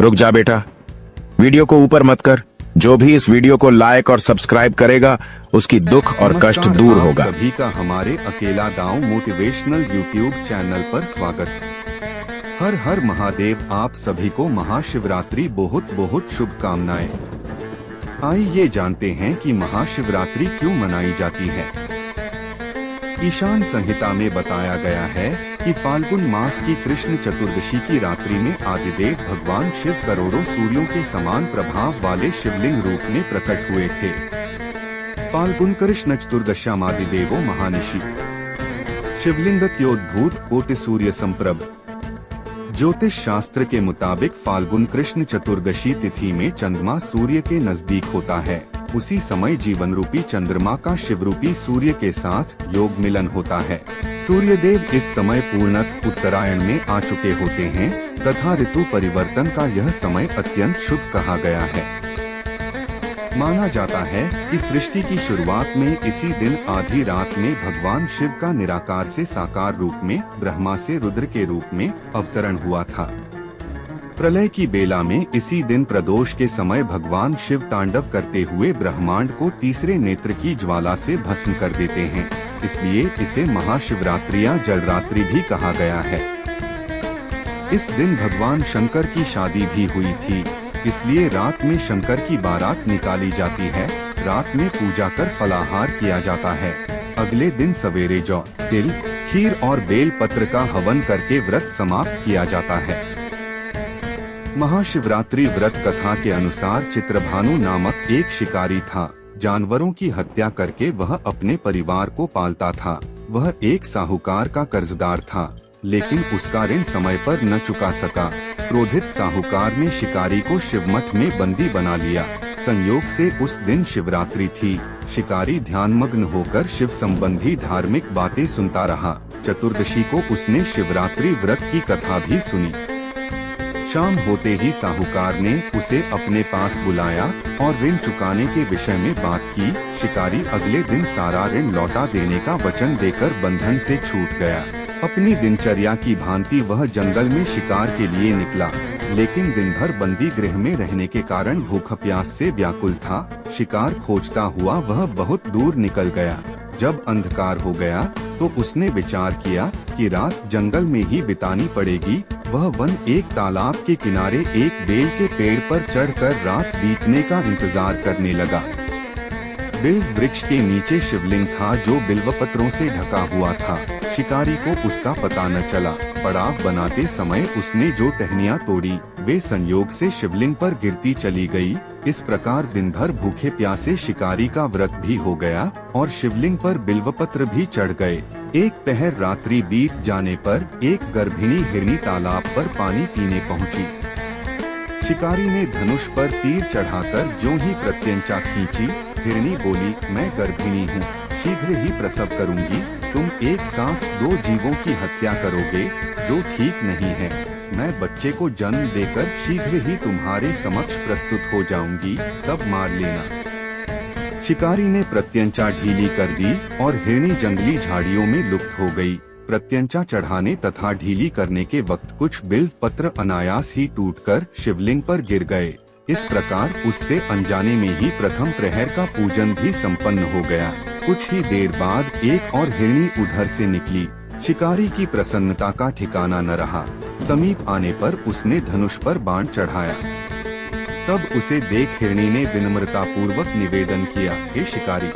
रुक जा बेटा, वीडियो को ऊपर मत कर। जो भी इस वीडियो को लाइक और सब्सक्राइब करेगा उसकी दुख और कष्ट दूर आप होगा। सभी का हमारे अकेला गांव मोटिवेशनल यूट्यूब चैनल पर स्वागत। हर हर महादेव। आप सभी को महाशिवरात्रि बहुत बहुत शुभकामनाएं। आइए जानते हैं कि महाशिवरात्रि क्यों मनाई जाती है। ईशान संहिता में बताया गया है कि फाल्गुन मास की कृष्ण चतुर्दशी की रात्रि में आदिदेव भगवान शिव करोड़ों सूर्यों के समान प्रभाव वाले शिवलिंग रूप में प्रकट हुए थे। फाल्गुन कृष्ण चतुर्दश्याम आदिदेवो महानिशि शिवलिंगत्योद्भूत कोटि सूर्य संप्रभ। ज्योतिष शास्त्र के मुताबिक फाल्गुन कृष्ण चतुर्दशी तिथि में चंद्रमा सूर्य के नजदीक होता है। उसी समय जीवन रूपी चंद्रमा का शिव रूपी सूर्य के साथ योग मिलन होता है। सूर्य देव इस समय पूर्णतः उत्तरायण में आ चुके होते हैं तथा ऋतु परिवर्तन का यह समय अत्यंत शुभ कहा गया है। माना जाता है कि सृष्टि की शुरुआत में इसी दिन आधी रात में भगवान शिव का निराकार से साकार रूप में ब्रह्मा से रुद्र के रूप में अवतरण हुआ था। प्रलय की बेला में इसी दिन प्रदोष के समय भगवान शिव तांडव करते हुए ब्रह्मांड को तीसरे नेत्र की ज्वाला से भस्म कर देते हैं। इसलिए इसे महाशिवरात्रि या जलरात्रि भी कहा गया है। इस दिन भगवान शंकर की शादी भी हुई थी, इसलिए रात में शंकर की बारात निकाली जाती है। रात में पूजा कर फलाहार किया जाता है। अगले दिन सवेरे जौ, तिल, खीर और बेल पत्र का हवन करके व्रत समाप्त किया जाता है। महाशिवरात्रि व्रत कथा के अनुसार चित्रभानु नामक एक शिकारी था। जानवरों की हत्या करके वह अपने परिवार को पालता था। वह एक साहूकार का कर्जदार था, लेकिन उसका ऋण समय पर न चुका सका। क्रोधित साहूकार ने शिकारी को शिवमठ में बंदी बना लिया। संयोग से उस दिन शिवरात्रि थी। शिकारी ध्यानमग्न होकर शिव संबंधी धार्मिक बातें सुनता रहा। चतुर्दशी को उसने शिवरात्रि व्रत की कथा भी सुनी। शाम होते ही साहूकार ने उसे अपने पास बुलाया और ऋण चुकाने के विषय में बात की। शिकारी अगले दिन सारा ऋण लौटा देने का वचन देकर बंधन से छूट गया। अपनी दिनचर्या की भांति वह जंगल में शिकार के लिए निकला, लेकिन दिन भर बंदी गृह में रहने के कारण भूख प्यास से व्याकुल था। शिकार खोजता हुआ वह बहुत दूर निकल गया। जब अंधकार हो गया तो उसने विचार किया कि रात जंगल में ही बितानी पड़ेगी। वह वन एक तालाब के किनारे एक बेल के पेड़ पर चढ़कर रात बीतने का इंतजार करने लगा। बिल्व वृक्ष के नीचे शिवलिंग था जो बिल्व पत्रों से ढका हुआ था। शिकारी को उसका पता न चला। पड़ाव बनाते समय उसने जो टहनियाँ तोड़ी वे संयोग से शिवलिंग पर गिरती चली गई। इस प्रकार दिन भर भूखे प्यासे शिकारी का व्रत भी हो गया और शिवलिंग पर बिल्वपत्र भी चढ़ गए। एक पहर रात्रि बीत जाने पर एक गर्भिणी हिरनी तालाब पर पानी पीने पहुंची। शिकारी ने धनुष पर तीर चढ़ाकर ज्यों ही प्रत्यंचा खींची। हिरनी बोली, मैं गर्भिणी हूँ, शीघ्र ही प्रसव करूँगी। तुम एक साथ दो जीवों की हत्या करोगे, जो ठीक नहीं है। मैं बच्चे को जन्म देकर शीघ्र ही तुम्हारे समक्ष प्रस्तुत हो जाऊंगी, तब मार लेना। शिकारी ने प्रत्यंचा ढीली कर दी और हिरनी जंगली झाड़ियों में लुप्त हो गई। प्रत्यंचा चढ़ाने तथा ढीली करने के वक्त कुछ बिल्व पत्र अनायास ही टूटकर शिवलिंग पर गिर गए। इस प्रकार उससे अनजाने में ही प्रथम प्रहर का पूजन भी संपन्न हो गया। कुछ ही देर बाद एक और हिरनी उधर से निकली। शिकारी की प्रसन्नता का ठिकाना न रहा। समीप आने पर उसने धनुष पर बाण चढ़ाया। तब उसे देख हिरनी ने विनम्रता पूर्वक निवेदन किया, हे शिकारी,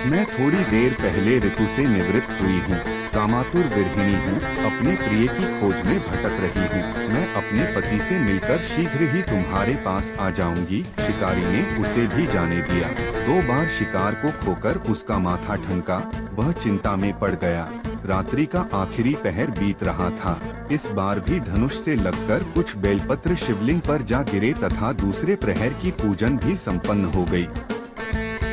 मैं थोड़ी देर पहले ऋतु से निवृत्त हुई हूँ, कामातुर विरहिणी हूँ, अपने प्रिय की खोज में भटक रही हूँ। मैं अपने पति से मिलकर शीघ्र ही तुम्हारे पास आ जाऊंगी। शिकारी ने उसे भी जाने दिया। 2 बार शिकार को खोकर उसका माथा ठनका। वह चिंता में पड़ गया। रात्रि का आखिरी पहर बीत रहा था। इस बार भी धनुष से लगकर कुछ बेलपत्र शिवलिंग पर जा गिरे तथा दूसरे प्रहर की पूजन भी संपन्न हो गई।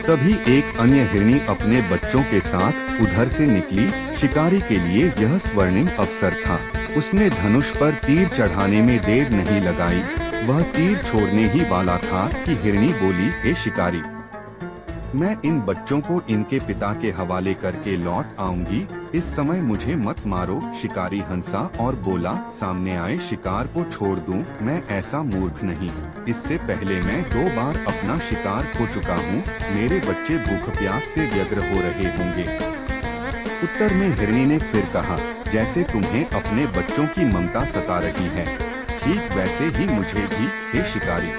तभी एक अन्य हिरनी अपने बच्चों के साथ उधर से निकली। शिकारी के लिए यह स्वर्णिम अवसर था। उसने धनुष पर तीर चढ़ाने में देर नहीं लगाई। वह तीर छोड़ने ही वाला था कि हिरनी बोली, हे शिकारी, मैं इन बच्चों को इनके पिता के हवाले करके लौट आऊंगी। इस समय मुझे मत मारो। शिकारी हंसा और बोला, सामने आए शिकार को छोड़ दूं, मैं ऐसा मूर्ख नहीं। इससे पहले मैं 2 बार अपना शिकार खो चुका हूँ। मेरे बच्चे भूख प्यास से व्यग्र हो रहे होंगे। उत्तर में हिरनी ने फिर कहा, जैसे तुम्हें अपने बच्चों की ममता सता रही है, ठीक वैसे ही मुझे भी, हे शिकारी।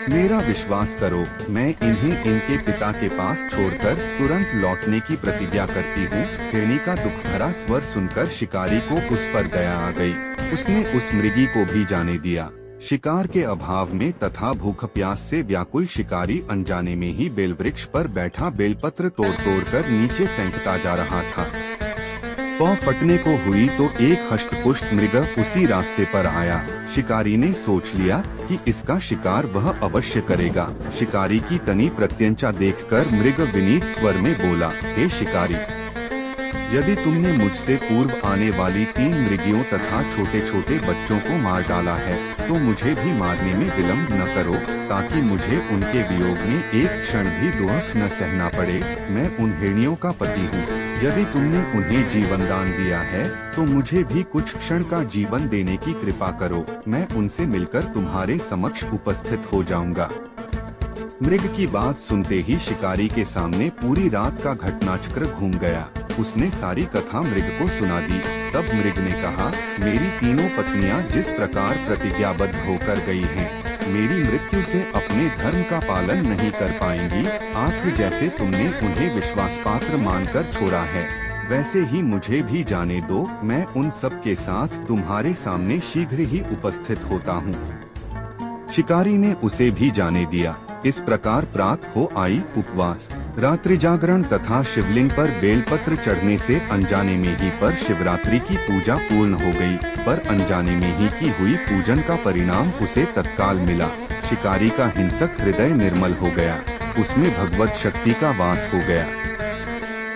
मेरा विश्वास करो, मैं इन्हें इनके पिता के पास छोड़कर तुरंत लौटने की प्रतिज्ञा करती हूँ। हिरनी का दुख भरा स्वर सुनकर शिकारी को उस पर दया आ गई। उसने उस मृगी को भी जाने दिया। शिकार के अभाव में तथा भूख प्यास से व्याकुल शिकारी अनजाने में ही बेलवृक्ष पर बैठा बेलपत्र तोड़ तोड़ कर नीचे फेंकता जा रहा था। पौ फटने को हुई तो एक हष्टपुष्ट मृग उसी रास्ते पर आया। शिकारी ने सोच लिया कि इसका शिकार वह अवश्य करेगा। शिकारी की तनी प्रत्यंचा देखकर मृग विनीत स्वर में बोला, हे शिकारी, यदि तुमने मुझसे पूर्व आने वाली 3 मृगियों तथा छोटे छोटे बच्चों को मार डाला है, तो मुझे भी मारने में विलंब न करो, ताकि मुझे उनके वियोग में एक क्षण भी दुख न सहना पड़े। मैं उन हिरनियों का पति हूँ। यदि तुमने उन्हें जीवन दान दिया है, तो मुझे भी कुछ क्षण का जीवन देने की कृपा करो। मैं उनसे मिलकर तुम्हारे समक्ष उपस्थित हो जाऊंगा। मृग की बात सुनते ही शिकारी के सामने पूरी रात का घटनाचक्र घूम गया। उसने सारी कथा मृग को सुना दी। तब मृग ने कहा, मेरी तीनों पत्नियां जिस प्रकार प्रतिज्ञाबद्ध होकर गई हैं, मेरी मृत्यु से अपने धर्म का पालन नहीं कर पाएंगी। आंख जैसे तुमने उन्हें विश्वास पात्र मानकर छोड़ा है, वैसे ही मुझे भी जाने दो। मैं उन सब के साथ तुम्हारे सामने शीघ्र ही उपस्थित होता हूँ। शिकारी ने उसे भी जाने दिया। इस प्रकार प्रात हो आई उपवास, रात्रि जागरण तथा शिवलिंग पर बेलपत्र चढ़ने से अनजाने में ही पर शिवरात्रि की पूजा पूर्ण हो गई। पर अनजाने में ही की हुई पूजन का परिणाम उसे तत्काल मिला। शिकारी का हिंसक हृदय निर्मल हो गया, उसमें भगवत शक्ति का वास हो गया।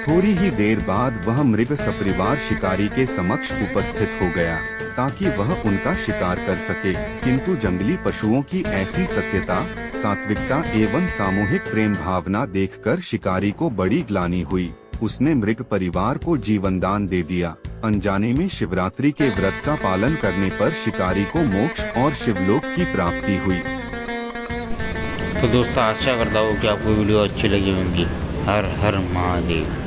थोड़ी ही देर बाद वह मृग सपरिवार शिकारी के समक्ष उपस्थित हो गया, ताकि वह उनका शिकार कर सके। किंतु जंगली पशुओं की ऐसी सत्यता, सात्विकता एवं सामूहिक प्रेम भावना देखकर शिकारी को बड़ी ग्लानि हुई। उसने मृग परिवार को जीवन दान दे दिया। अनजाने में शिवरात्रि के व्रत का पालन करने पर शिकारी को मोक्ष और शिवलोक की प्राप्ति हुई। तो दोस्तों, आशा करता हूँ कि आपको वीडियो अच्छी लगी होगी। हर हर महादेव।